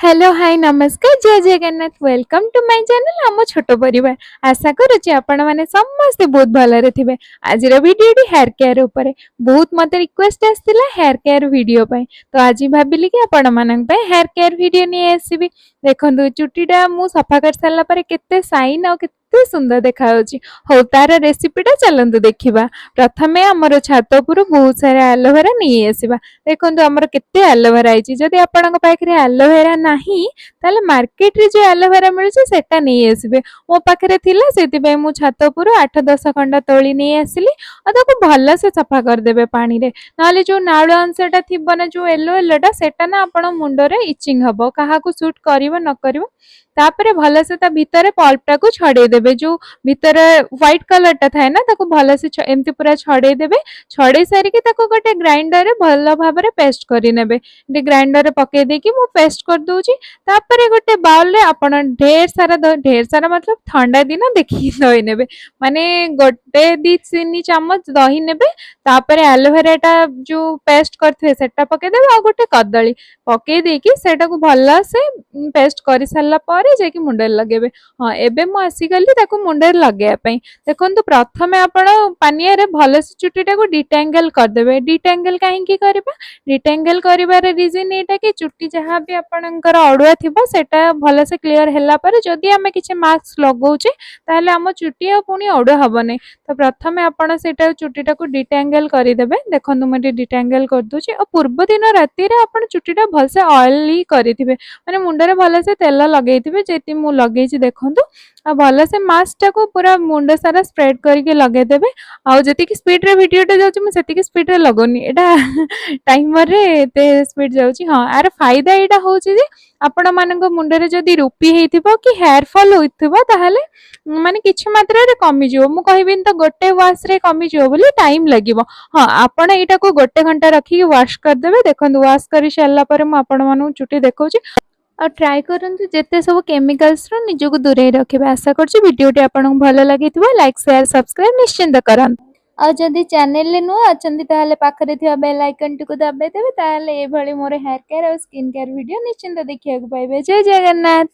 Hello hi नमस्कार जय Jagannath welcome to my channel आम छोट परिवार आशा करुच्ची आपण मैंने समस्ते बहुत भलरे थे। आज भिडियो हेयर केयर उपरे बहुत मत रिक्वेस्ट आसला हेयर केयर वीडियो पे तो आज भाविली कि आपण मान हेयर केयर वीडियो नहीं आसबि। देखो चुटीटा मु सफा कर सारा पर केते साइन और केते सुंदर देखा हो तार रेसिपीटा चलतु देखा। प्रथमे आमर छात उपर बहुत सारा एलोवेरा नहीं आसवा। देखो आमर केते एलोवेरा आई जदि आपण पाखे एलोवेरा नहीं ताले मार्केट रे जो एलोवेरा मिलुचे सेटा नहीं आसबे। मो पाखरे थिला सेति पे मु छात उपर 8-10 खंडा तोली नहीं आसिली और ताको भल से सफा कर देबे पानी रे। नाले जो नाळु अंशटा थिबो ना जो येलो येलोटा सेटा ना आपण मुंडो रे इचिंग हबो काहा को सूट करिवो न करिवो। तापरे भल से ता भितरे पल्पटा को छडे देबे जो भितरे व्हाइट कलरटा थाए ना ताको भल से एमती पूरा छडे देबे। छडे सारी के ताको गोटे ग्राइंडर रे भल भाबरे पेस्ट करि नेबे। ग्राइंडर रे पके देकी मु पेस्ट कर दूची। तापरे गोटे बाउल रे आपण ढेर सारा मतलब ठंडा दिन देखी दही नेबे माने गोटे 2-3 चम्मच दही नेबे। तापरे एलोवेरा टा जो पेस्ट करथे सेटा पके देबे आ गोटे कदली पके देकी सेटा को भल्ला से पेस्ट करि सारला परे जेकी मुंडे लगेबे। हां एबे मु आसी गली ताको मुंडे लगेया पई। देखंतु प्रथमे आपण पानिया रे भल से चुटीटा को डिटेंगल कर देबे। डिटेंगल काहे की करबा डिटेंगल करिवार रीजन एटा कि चुट्टी जहाँ भी आपणकर अड़ुआ थिबो सेटा भल से क्लियर हैला पर जदि आमे किछि मास्क लगाउचे ताहले हम चुट्टी आ पुनी अड़ुआ हबने। तो प्रथमे आपण सेटा चुट्टीटा को डिटेंगल करि देबे। देखंतु मते डिटेंगल कर दूची और पूर्व दिन राति रे आपण चुट्टीटा भल से ऑयली करिथिबे माने मुंडरे भल से तेल लगेइथिबे जेति मु लगेइछि देखंतु आ भल से मास्क टा को पूरा मुंड सारा स्प्रेड करके लगे देबे। आ जति कि स्पीड रे वीडियोटा जाउछि मु सेति कि स्पीड रे लगोनी एटा टाइमर रे एते स्पीड जाउछि। हां आर फायदा एटा होछि जे आपण मानक मुंडरे जदि रूपी हेइथिबो कि हेयर फॉल होइथिबो ताहाले माने किछि मात्रा रे कमी जिवो। मु कहिबिन त गोटे वाश रे कमी जिवो बोली टाइम लागिवो। हां आपण एटा को गोटे घंटा रखी वाश कर देबे। देखंतु वाश करि सारला पर मु आपण मानु चुटी देखौछि और ट्राई करंतु जेते सब केमिकल्स रो निजको दूरे रखिबे। आशा करछि वीडियोटी आपन भलो लागिथिबो लाइक शेयर सब्सक्राइब निश्चिंत करंतु। और जदि चैनल ले नुआ अछंती ताहले पाखरे थिया बेल आइकन टिको दबाइ देबे ताहले ए भली मोर हेयर केयर और स्किन केयर वीडियो निश्चिंत देखिया को पाइबे। जय जगन्नाथ।